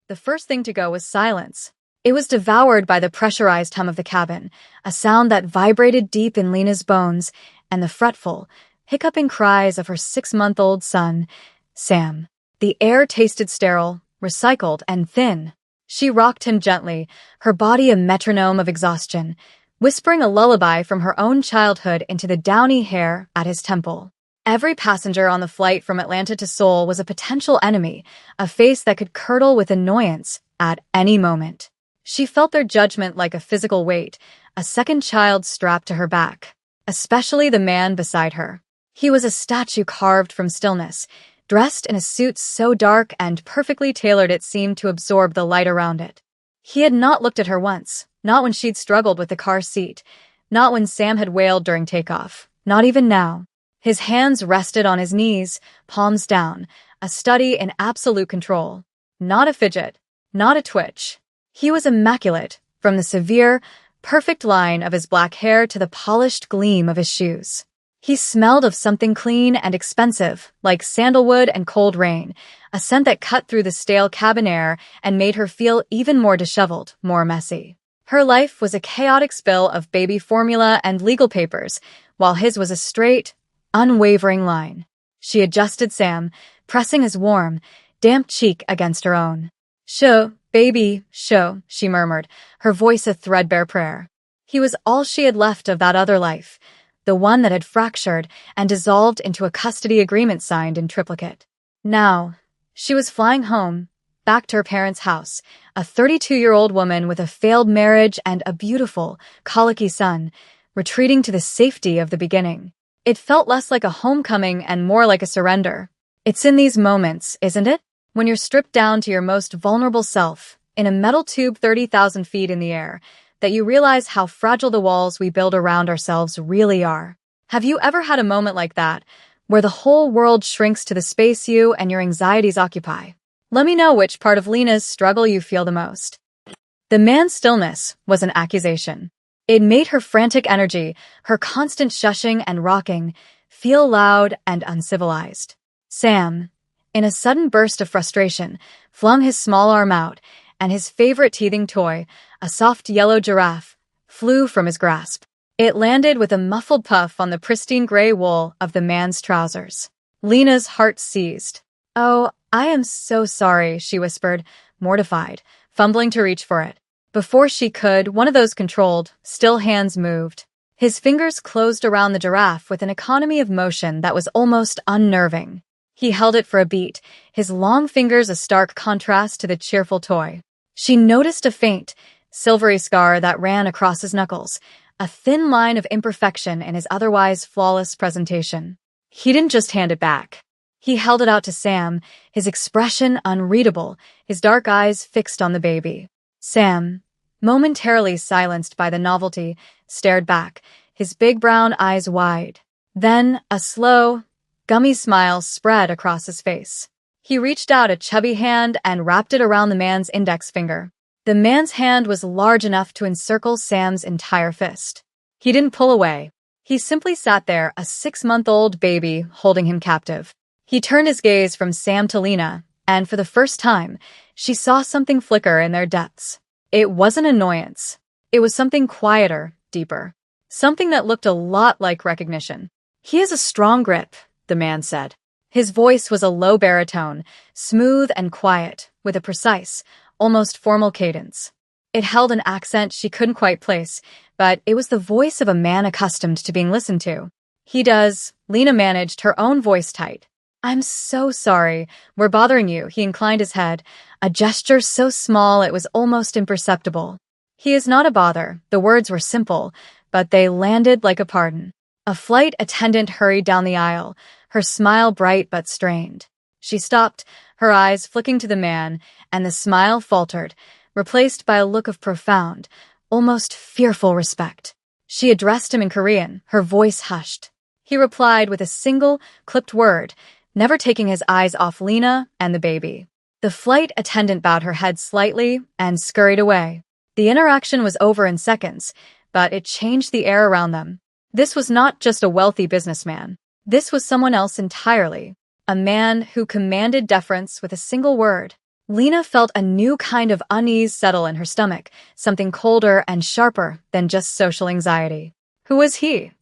The first thing to go was silence. It was devoured by the pressurized hum of the cabin, a sound that vibrated deep in Lena's bones, and the fretful, hiccuping cries of her 6-month-old son, Sam. The air tasted sterile, recycled, and thin. She rocked him gently, her body a metronome of exhaustion, whispering a lullaby from her own childhood into the downy hair at his temple. Every passenger on the flight from Atlanta to Seoul was a potential enemy, a face that could curdle with annoyance at any moment. She felt their judgment like a physical weight, a second child strapped to her back. Especially the man beside her. He was a statue carved from stillness, dressed in a suit so dark and perfectly tailored it seemed to absorb the light around it. He had not looked at her once, not when she'd struggled with the car seat, not when Sam had wailed during takeoff, not even now. His hands rested on his knees, palms down, a study in absolute control. Not a fidget, not a twitch. He was immaculate, from the severe, perfect line of his black hair to the polished gleam of his shoes. He smelled of something clean and expensive, like sandalwood and cold rain, a scent that cut through the stale cabin air and made her feel even more disheveled, more messy. Her life was a chaotic spill of baby formula and legal papers, while his was a straight, unwavering line. She adjusted Sam, pressing his warm, damp cheek against her own. "Sho, baby, sho," she murmured, her voice a threadbare prayer. He was all she had left of that other life, the one that had fractured and dissolved into a custody agreement signed in triplicate. Now, she was flying home, back to her parents' house, a 32-year-old woman with a failed marriage and a beautiful, colicky son, retreating to the safety of the beginning. It felt less like a homecoming and more like a surrender. It's in these moments, isn't it? When you're stripped down to your most vulnerable self, in a metal tube 30,000 feet in the air, that you realize how fragile the walls we build around ourselves really are. Have you ever had a moment like that, where the whole world shrinks to the space you and your anxieties occupy? Let me know which part of Lena's struggle you feel the most. The man's stillness was an accusation. It made her frantic energy, her constant shushing and rocking, feel loud and uncivilized. Sam, in a sudden burst of frustration, flung his small arm out, and his favorite teething toy, a soft yellow giraffe, flew from his grasp. It landed with a muffled puff on the pristine gray wool of the man's trousers. Lena's heart seized. "Oh, I am so sorry," she whispered, mortified, fumbling to reach for it. Before she could, one of those controlled, still hands moved. His fingers closed around the giraffe with an economy of motion that was almost unnerving. He held it for a beat, his long fingers a stark contrast to the cheerful toy. She noticed a faint, silvery scar that ran across his knuckles, a thin line of imperfection in his otherwise flawless presentation. He didn't just hand it back. He held it out to Sam, his expression unreadable, his dark eyes fixed on the baby. Sam, momentarily silenced by the novelty, stared back, his big brown eyes wide. Then a slow, gummy smile spread across his face. He reached out a chubby hand and wrapped it around the man's index finger. The man's hand was large enough to encircle Sam's entire fist. He didn't pull away. He simply sat there, a 6-month-old baby holding him captive. He turned his gaze from Sam to Lena, and for the first time, she saw something flicker in their depths. It wasn't annoyance. It was something quieter, deeper. Something that looked a lot like recognition. "He has a strong grip," the man said. His voice was a low baritone, smooth and quiet, with a precise, almost formal cadence. It held an accent she couldn't quite place, but it was the voice of a man accustomed to being listened to. "He does," Lena managed, her own voice tight. "I'm so sorry. We're bothering you," he inclined his head, a gesture so small it was almost imperceptible. "He is not a bother." The words were simple, but they landed like a pardon. A flight attendant hurried down the aisle, her smile bright but strained. She stopped, her eyes flicking to the man, and the smile faltered, replaced by a look of profound, almost fearful respect. She addressed him in Korean, her voice hushed. He replied with a single, clipped word, never taking his eyes off Lena and the baby. The flight attendant bowed her head slightly and scurried away. The interaction was over in seconds, but it changed the air around them. This was not just a wealthy businessman. This was someone else entirely. A man who commanded deference with a single word. Lena felt a new kind of unease settle in her stomach, something colder and sharper than just social anxiety. Who was he?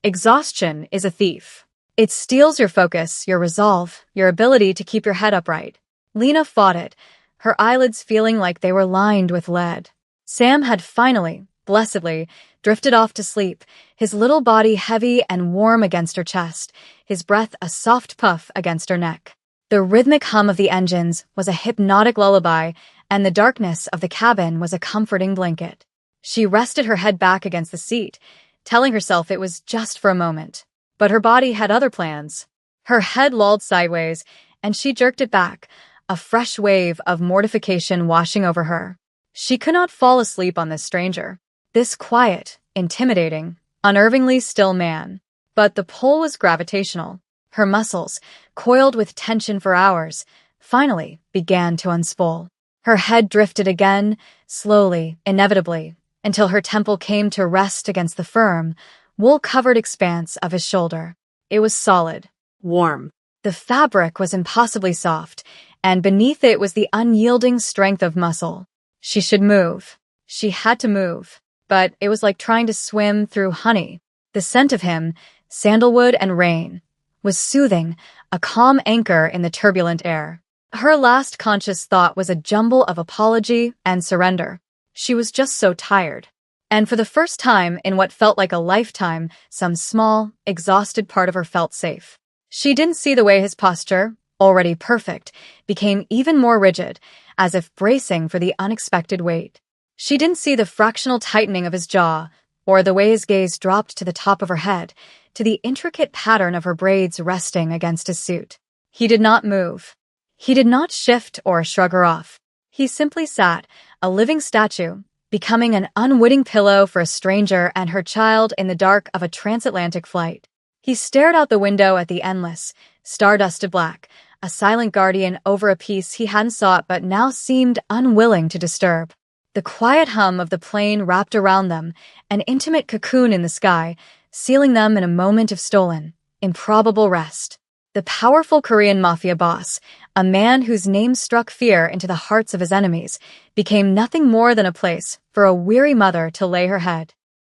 Exhaustion is a thief. It steals your focus, your resolve, your ability to keep your head upright. Lena fought it, her eyelids feeling like they were lined with lead. Sam had finally, blessedly, drifted off to sleep, his little body heavy and warm against her chest, his breath a soft puff against her neck. The rhythmic hum of the engines was a hypnotic lullaby, and the darkness of the cabin was a comforting blanket. She rested her head back against the seat, telling herself it was just for a moment. But her body had other plans. Her head lolled sideways, and she jerked it back, a fresh wave of mortification washing over her. She could not fall asleep on this stranger, this quiet, intimidating, unnervingly still man. But the pull was gravitational. Her muscles, coiled with tension for hours, finally began to unspool. Her head drifted again, slowly, inevitably, until her temple came to rest against the firm, wool-covered expanse of his shoulder. It was solid, warm. The fabric was impossibly soft, and beneath it was the unyielding strength of muscle. She should move. She had to move. But it was like trying to swim through honey. The scent of him, sandalwood and rain, was soothing, a calm anchor in the turbulent air. Her last conscious thought was a jumble of apology and surrender. She was just so tired. And for the first time in what felt like a lifetime, some small, exhausted part of her felt safe. She didn't see the way his posture, already perfect, became even more rigid, as if bracing for the unexpected weight. She didn't see the fractional tightening of his jaw, or the way his gaze dropped to the top of her head, to the intricate pattern of her braids resting against his suit. He did not move. He did not shift or shrug her off. He simply sat, a living statue, becoming an unwitting pillow for a stranger and her child in the dark of a transatlantic flight. He stared out the window at the endless, stardusted black, a silent guardian over a peace he hadn't sought but now seemed unwilling to disturb. The quiet hum of the plane wrapped around them, an intimate cocoon in the sky, sealing them in a moment of stolen, improbable rest. The powerful Korean Mafia boss, a man whose name struck fear into the hearts of his enemies, became nothing more than a place for a weary mother to lay her head.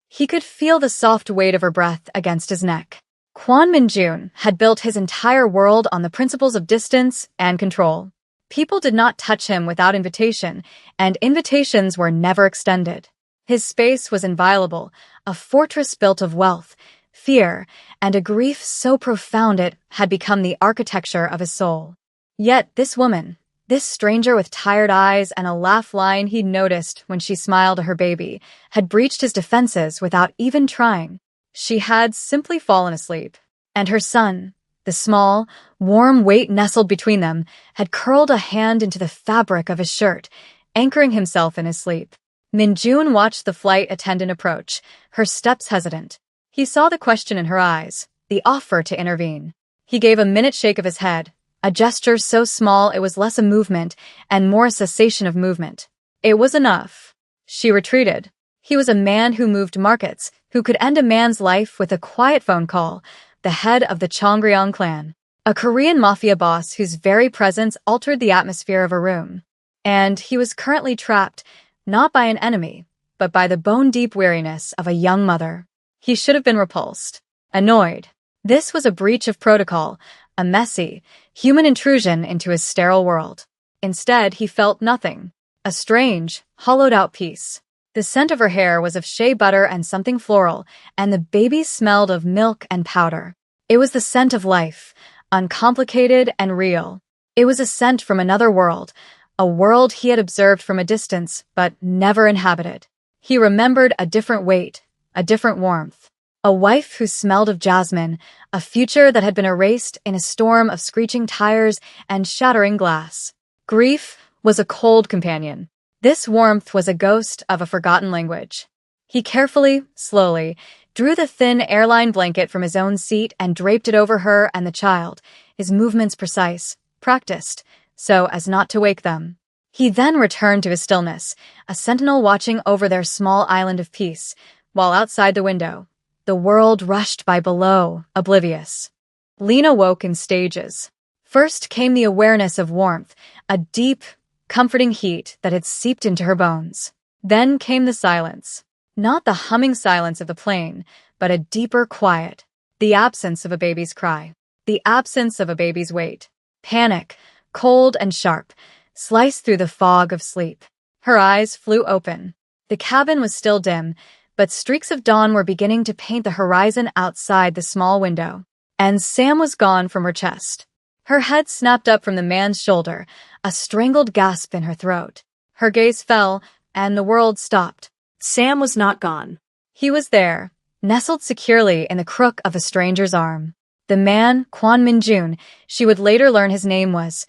He could feel the soft weight of her breath against his neck. Kwon Min-jun had built his entire world on the principles of distance and control. People did not touch him without invitation, and invitations were never extended. His space was inviolable, a fortress built of wealth, fear, and a grief so profound it had become the architecture of his soul. Yet this woman, this stranger with tired eyes and a laugh line he'd noticed when she smiled at her baby, had breached his defenses without even trying. She had simply fallen asleep, and her son, the small, warm weight nestled between them, had curled a hand into the fabric of his shirt, anchoring himself in his sleep. Min-jun watched the flight attendant approach, her steps hesitant. He saw the question in her eyes, the offer to intervene. He gave a minute shake of his head, a gesture so small it was less a movement and more a cessation of movement. It was enough. She retreated. He was a man who moved markets, who could end a man's life with a quiet phone call, the head of the Chongryong clan, a Korean mafia boss whose very presence altered the atmosphere of a room. And he was currently trapped, not by an enemy, but by the bone-deep weariness of a young mother. He should have been repulsed, annoyed. This was a breach of protocol, a messy, human intrusion into his sterile world. Instead, he felt nothing, a strange, hollowed-out peace. The scent of her hair was of shea butter and something floral, and the baby smelled of milk and powder. It was the scent of life, uncomplicated and real. It was a scent from another world, a world he had observed from a distance but never inhabited. He remembered a different weight, a different warmth. A wife who smelled of jasmine, a future that had been erased in a storm of screeching tires and shattering glass. Grief was a cold companion. This warmth was a ghost of a forgotten language. He carefully, slowly, drew the thin airline blanket from his own seat and draped it over her and the child, his movements precise, practiced, so as not to wake them. He then returned to his stillness, a sentinel watching over their small island of peace, while outside the window, the world rushed by below, oblivious. Lena woke in stages. First came the awareness of warmth, a deep, comforting heat that had seeped into her bones. Then came the silence. Not the humming silence of the plane, but a deeper quiet. The absence of a baby's cry. The absence of a baby's wait. Panic, cold and sharp, sliced through the fog of sleep. Her eyes flew open. The cabin was still dim, but streaks of dawn were beginning to paint the horizon outside the small window. And Sam was gone from her chest. Her head snapped up from the man's shoulder, a strangled gasp in her throat. Her gaze fell, and the world stopped. Sam was not gone. He was there, nestled securely in the crook of a stranger's arm. The man, Kwon Min-jun, she would later learn his name was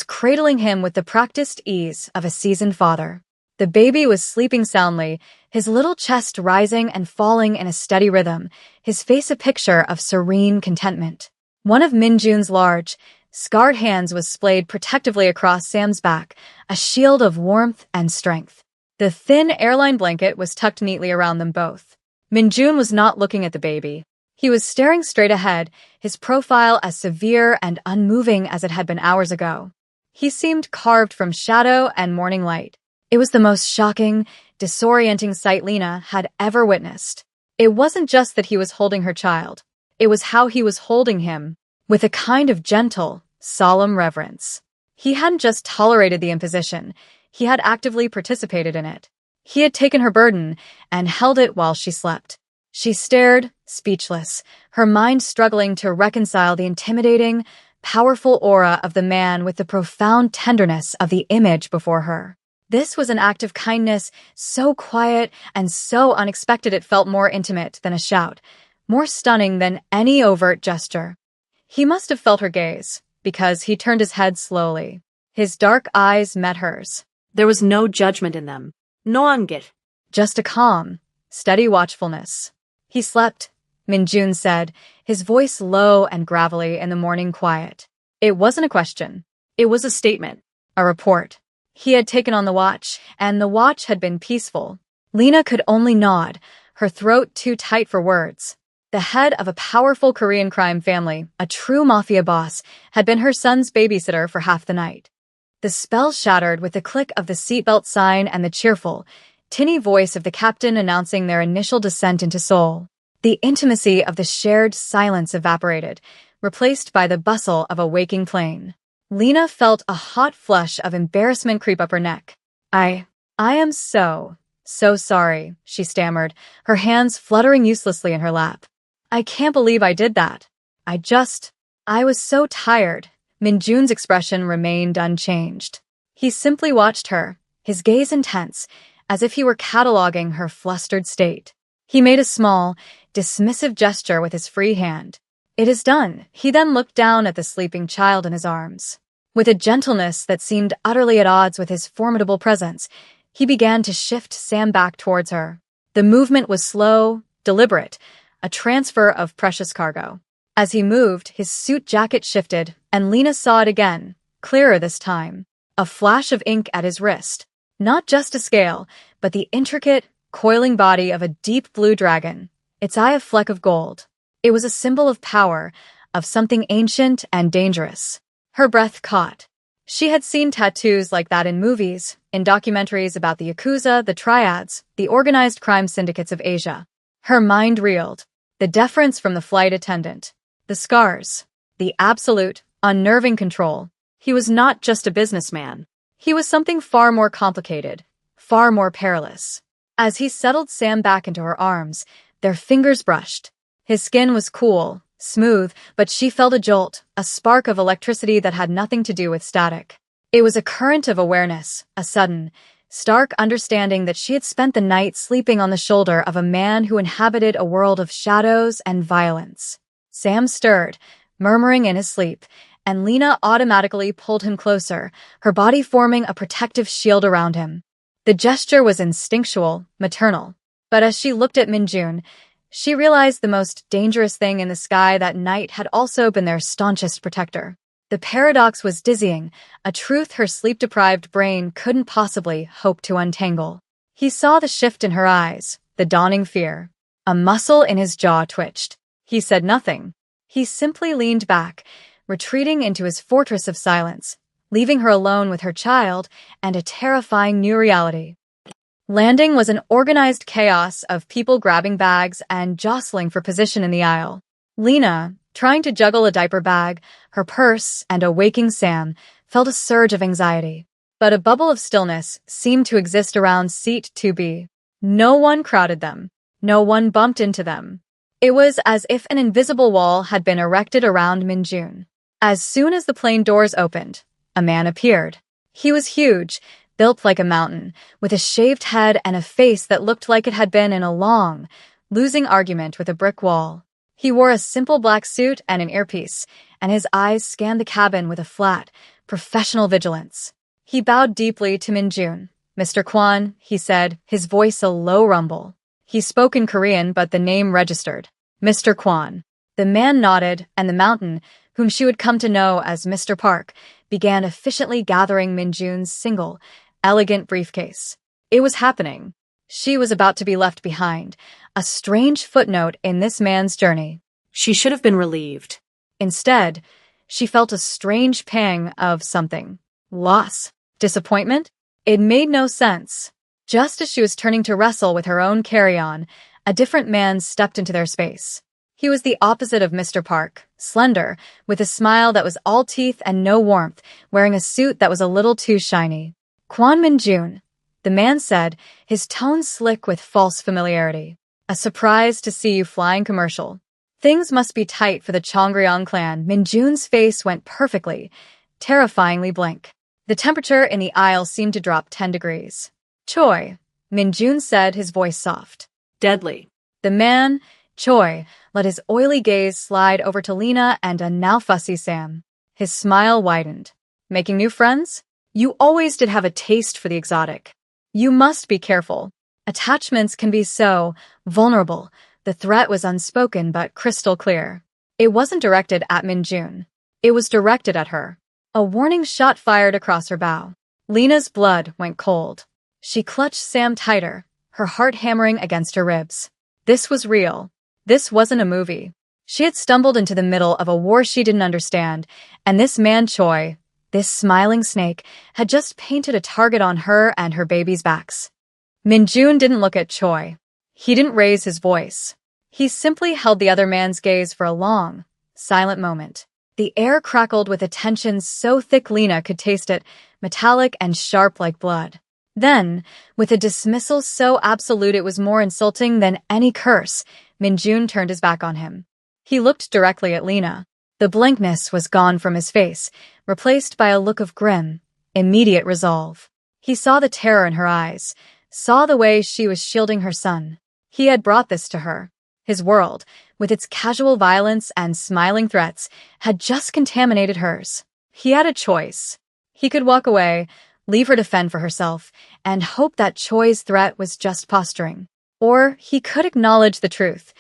cradling him with the practiced ease of a seasoned father. The baby was sleeping soundly, his little chest rising and falling in a steady rhythm, his face a picture of serene contentment. One of Min-jun's large, scarred hands was splayed protectively across Sam's back, a shield of warmth and strength. The thin airline blanket was tucked neatly around them both. Min-jun was not looking at the baby. He was staring straight ahead, his profile as severe and unmoving as it had been hours ago. He seemed carved from shadow and morning light. It was the most shocking, disorienting sight Lena had ever witnessed. It wasn't just that he was holding her child. It was how he was holding him, with a kind of gentle, solemn reverence. He hadn't just tolerated the imposition, he had actively participated in it. He had taken her burden and held it while she slept. She stared, speechless, her mind struggling to reconcile the intimidating, powerful aura of the man with the profound tenderness of the image before her. This was an act of kindness, so quiet and so unexpected it felt more intimate than a shout, more stunning than any overt gesture. He must have felt her gaze, because he turned his head slowly. His dark eyes met hers. There was no judgment in them. No angit. Just a calm, steady watchfulness. He slept, Min-jun said, his voice low and gravelly in the morning quiet. It wasn't a question. It was a statement, a report. He had taken on the watch, and the watch had been peaceful. Lena could only nod, her throat too tight for words. The head of a powerful Korean crime family, a true Mafia boss, had been her son's babysitter for half the night. The spell shattered with the click of the seatbelt sign and the cheerful, tinny voice of the captain announcing their initial descent into Seoul. The intimacy of the shared silence evaporated, replaced by the bustle of a waking plane. Lena felt a hot flush of embarrassment creep up her neck. I am so sorry, she stammered, her hands fluttering uselessly in her lap. I can't believe I did that. I was so tired. Min-jun's expression remained unchanged. He simply watched her, his gaze intense, as if he were cataloging her flustered state. He made a small, dismissive gesture with his free hand. It is done. He then looked down at the sleeping child in his arms. With a gentleness that seemed utterly at odds with his formidable presence, he began to shift Sam back towards her. The movement was slow, deliberate, a transfer of precious cargo. As he moved, his suit jacket shifted, and Lena saw it again, clearer this time. A flash of ink at his wrist. Not just a scale, but the intricate, coiling body of a deep blue dragon, its eye a fleck of gold. It was a symbol of power, of something ancient and dangerous. Her breath caught. She had seen tattoos like that in movies, in documentaries about the Yakuza, the Triads, the organized crime syndicates of Asia. Her mind reeled. The deference from the flight attendant. The scars. The absolute, unnerving control. He was not just a businessman. He was something far more complicated, far more perilous. As he settled Sam back into her arms, their fingers brushed. His skin was cool, smooth, but she felt a jolt, a spark of electricity that had nothing to do with static. It was a current of awareness, a sudden, stark understanding that she had spent the night sleeping on the shoulder of a man who inhabited a world of shadows and violence. Sam stirred, murmuring in his sleep, and Lena automatically pulled him closer, her body forming a protective shield around him. The gesture was instinctual, maternal. But as she looked at Min-jun, she realized the most dangerous thing in the sky that night had also been their staunchest protector. The paradox was dizzying, a truth her sleep-deprived brain couldn't possibly hope to untangle. He saw the shift in her eyes, the dawning fear. A muscle in his jaw twitched. He said nothing. He simply leaned back, retreating into his fortress of silence, leaving her alone with her child and a terrifying new reality. Landing was an organized chaos of people grabbing bags and jostling for position in the aisle. Lena, trying to juggle a diaper bag, her purse, and a waking Sam, felt a surge of anxiety. But a bubble of stillness seemed to exist around seat 2B. No one crowded them. No one bumped into them. It was as if an invisible wall had been erected around Minjun. As soon as the plane doors opened, a man appeared. He was huge, built like a mountain, with a shaved head and a face that looked like it had been in a long, losing argument with a brick wall. He wore a simple black suit and an earpiece, and his eyes scanned the cabin with a flat, professional vigilance. He bowed deeply to Minjun. "Mr. Kwon," he said, his voice a low rumble. He spoke in Korean, but the name registered. "Mr. Kwon." The man nodded, and the mountain, whom she would come to know as Mr. Park, began efficiently gathering Minjun's single, elegant briefcase. It was happening. She was about to be left behind, a strange footnote in this man's journey. She should have been relieved. Instead, she felt a strange pang of something. Loss. Disappointment? It made no sense. Just as she was turning to wrestle with her own carry-on, a different man stepped into their space. He was the opposite of Mr. Park, slender, with a smile that was all teeth and no warmth, wearing a suit that was a little too shiny. "Kwon Min-jun," the man said, his tone slick with false familiarity. "A surprise to see you flying commercial. Things must be tight for the Chongryong clan." Min-jun's face went perfectly, terrifyingly blank. The temperature in the aisle seemed to drop 10 degrees. "Choi," Min-jun said, his voice soft. Deadly. The man, Choi, let his oily gaze slide over to Lena and a now fussy Sam. His smile widened. "Making new friends? You always did have a taste for the exotic. You must be careful. Attachments can be so vulnerable." The threat was unspoken but crystal clear. It wasn't directed at Min-jun. It was directed at her. A warning shot fired across her bow. Lena's blood went cold. She clutched Sam tighter, her heart hammering against her ribs. This was real. This wasn't a movie. She had stumbled into the middle of a war she didn't understand, and this man Choi, this smiling snake, had just painted a target on her and her baby's backs. Min-jun didn't look at Choi. He didn't raise his voice. He simply held the other man's gaze for a long, silent moment. The air crackled with a tension so thick Lena could taste it, metallic and sharp like blood. Then, with a dismissal so absolute it was more insulting than any curse, Min-jun turned his back on him. He looked directly at Lena. The blankness was gone from his face, replaced by a look of grim, immediate resolve. He saw the terror in her eyes, saw the way she was shielding her son. He had brought this to her. His world, with its casual violence and smiling threats, had just contaminated hers. He had a choice. He could walk away, leave her to fend for herself, and hope that Choi's threat was just posturing. Or he could acknowledge the truth.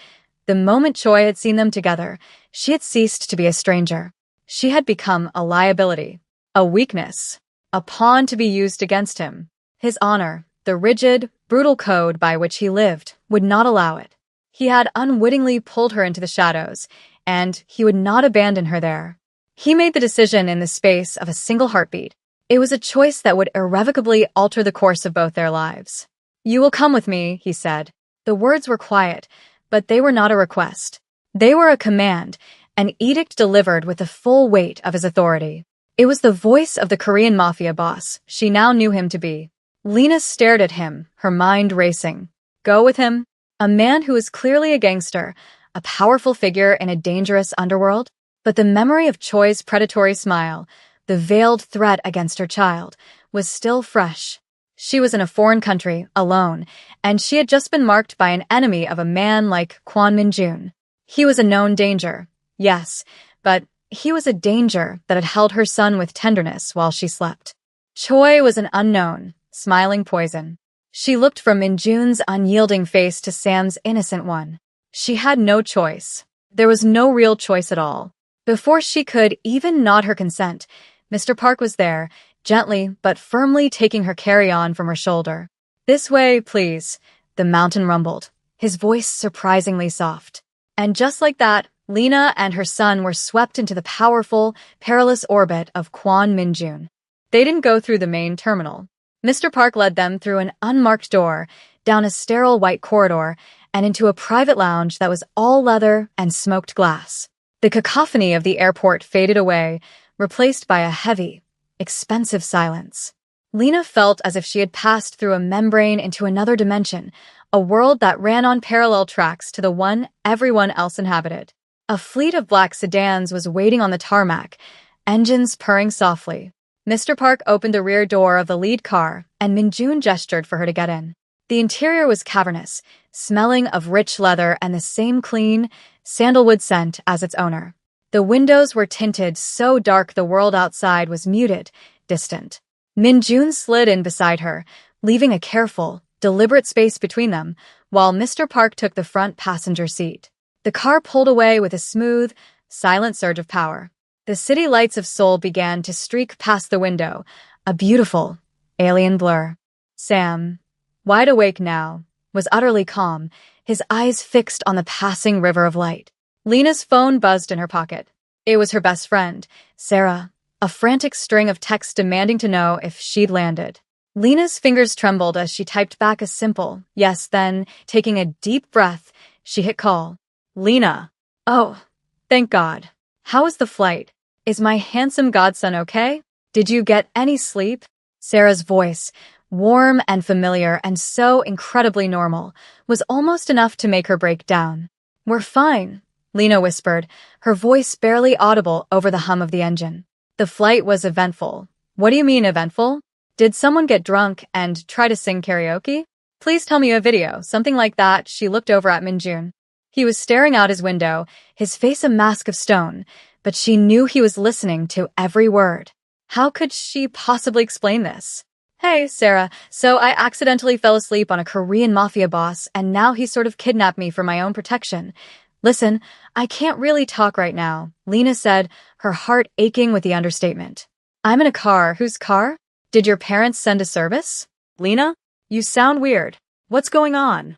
The moment Choi had seen them together, she had ceased to be a stranger. She had become a liability, a weakness, a pawn to be used against him. His honor, the rigid, brutal code by which he lived, would not allow it. He had unwittingly pulled her into the shadows, and he would not abandon her there. He made the decision in the space of a single heartbeat. It was a choice that would irrevocably alter the course of both their lives. "You will come with me," he said. The words were quiet, but they were not a request. They were a command, an edict delivered with the full weight of his authority. It was the voice of the Korean Mafia boss she now knew him to be. Lena stared at him, her mind racing. Go with him? A man who was clearly a gangster, a powerful figure in a dangerous underworld? But the memory of Choi's predatory smile, the veiled threat against her child, was still fresh. She was in a foreign country, alone, and she had just been marked by an enemy of a man like Kwon Min-jun. He was a known danger, yes, but he was a danger that had held her son with tenderness while she slept. Choi was an unknown, smiling poison. She looked from Min-jun's unyielding face to Sam's innocent one. She had no choice. There was no real choice at all. Before she could even nod her consent, Mr. Park was there, gently but firmly taking her carry-on from her shoulder. "This way, please," the mountain rumbled, his voice surprisingly soft. And just like that, Lena and her son were swept into the powerful, perilous orbit of Kwon Min-jun. They didn't go through the main terminal. Mr. Park led them through an unmarked door, down a sterile white corridor, and into a private lounge that was all leather and smoked glass. The cacophony of the airport faded away, replaced by a heavy, expensive silence. Lena felt as if she had passed through a membrane into another dimension, a world that ran on parallel tracks to the one everyone else inhabited. A fleet of black sedans was waiting on the tarmac, engines purring softly. Mr. Park opened the rear door of the lead car, and Minjun gestured for her to get in. The interior was cavernous, smelling of rich leather and the same clean, sandalwood scent as its owner. The windows were tinted so dark the world outside was muted, distant. Minjun slid in beside her, leaving a careful, deliberate space between them, while Mr. Park took the front passenger seat. The car pulled away with a smooth, silent surge of power. The city lights of Seoul began to streak past the window, a beautiful, alien blur. Sam, wide awake now, was utterly calm, his eyes fixed on the passing river of light. Lena's phone buzzed in her pocket. It was her best friend, Sarah, a frantic string of texts demanding to know if she'd landed. Lena's fingers trembled as she typed back a simple yes, then, taking a deep breath, she hit call. Lena. Oh, thank God. How was the flight? Is my handsome godson okay? Did you get any sleep? Sarah's voice, warm and familiar and so incredibly normal, was almost enough to make her break down. We're fine, Lena whispered, her voice barely audible over the hum of the engine. The flight was eventful. What do you mean eventful? Did someone get drunk and try to sing karaoke? Please tell me a video, something like that. She looked over at Minjun. He was staring out his window, his face a mask of stone, but she knew he was listening to every word. How could she possibly explain this? Hey, Sarah, so I accidentally fell asleep on a Korean Mafia boss, and now he sort of kidnapped me for my own protection. Listen, I can't really talk right now, Lena said, her heart aching with the understatement. I'm in a car. Whose car? Did your parents send a service? Lena? You sound weird. What's going on?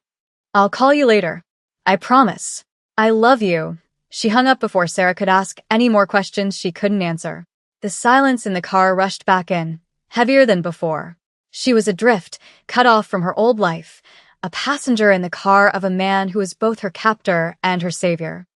I'll call you later. I promise. I love you. She hung up before Sarah could ask any more questions she couldn't answer. The silence in the car rushed back in, heavier than before. She was adrift, cut off from her old life, a passenger in the car of a man who was both her captor and her savior.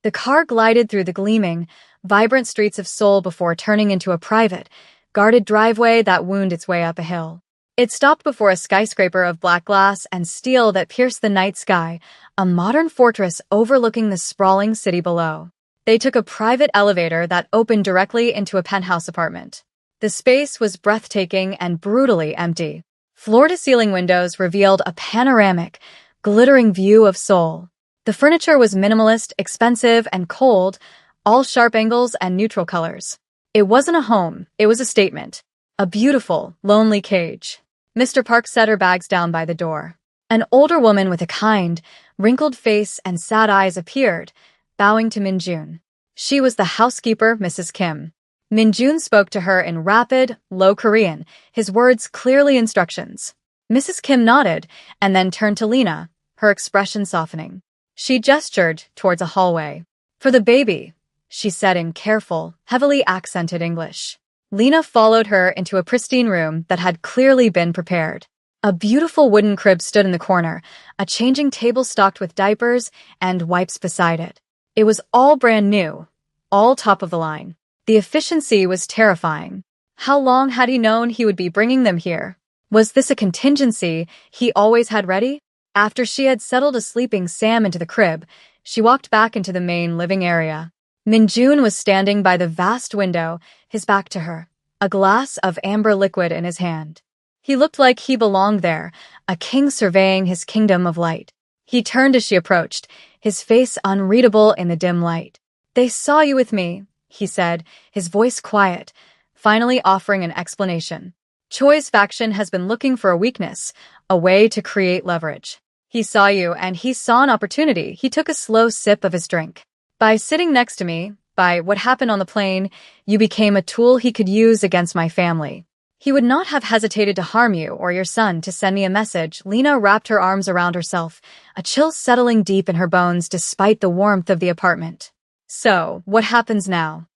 The car glided through the gleaming, vibrant streets of Seoul before turning into a private, guarded driveway that wound its way up a hill. It stopped before a skyscraper of black glass and steel that pierced the night sky, a modern fortress overlooking the sprawling city below. They took a private elevator that opened directly into a penthouse apartment. The space was breathtaking and brutally empty. Floor-to-ceiling windows revealed a panoramic, glittering view of Seoul. The furniture was minimalist, expensive, and cold, all sharp angles and neutral colors. It wasn't a home, it was a statement. A beautiful, lonely cage. Mr. Park set her bags down by the door. An older woman with a kind, wrinkled face and sad eyes appeared, bowing to Minjun. She was the housekeeper, Mrs. Kim. Minjun spoke to her in rapid, low Korean, his words clearly instructions. Mrs. Kim nodded and then turned to Lena, her expression softening. She gestured towards a hallway. For the baby, she said in careful, heavily accented English. Lena followed her into a pristine room that had clearly been prepared. A beautiful wooden crib stood in the corner, a changing table stocked with diapers and wipes beside it. It was all brand new, all top of the line. The efficiency was terrifying. How long had he known he would be bringing them here? Was this a contingency he always had ready? After she had settled a sleeping Sam into the crib, she walked back into the main living area. Minjun was standing by the vast window, his back to her, a glass of amber liquid in his hand. He looked like he belonged there, a king surveying his kingdom of light. He turned as she approached, his face unreadable in the dim light. They saw you with me, he said, his voice quiet, finally offering an explanation. Choi's faction has been looking for a weakness, a way to create leverage. He saw you, and he saw an opportunity. He took a slow sip of his drink. By sitting next to me, by what happened on the plane, you became a tool he could use against my family. He would not have hesitated to harm you or your son to send me a message. Lena wrapped her arms around herself, a chill settling deep in her bones despite the warmth of the apartment. So, what happens now?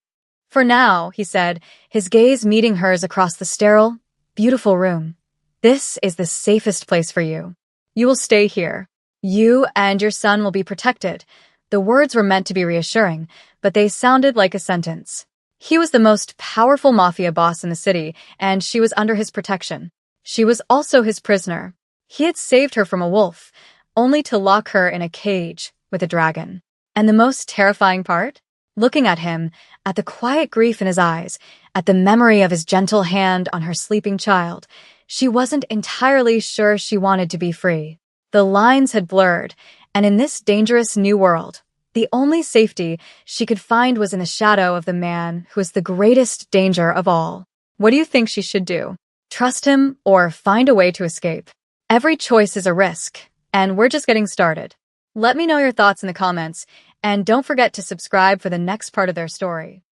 For now, he said, his gaze meeting hers across the sterile, beautiful room. This is the safest place for you. You will stay here. You and your son will be protected. The words were meant to be reassuring, but they sounded like a sentence. He was the most powerful mafia boss in the city, and she was under his protection. She was also his prisoner. He had saved her from a wolf, only to lock her in a cage with a dragon. And the most terrifying part? Looking at him, at the quiet grief in his eyes, at the memory of his gentle hand on her sleeping child, she wasn't entirely sure she wanted to be free. The lines had blurred, and in this dangerous new world, the only safety she could find was in the shadow of the man who was the greatest danger of all. What do you think she should do? Trust him or find a way to escape? Every choice is a risk, and we're just getting started. Let me know your thoughts in the comments, and don't forget to subscribe for the next part of their story.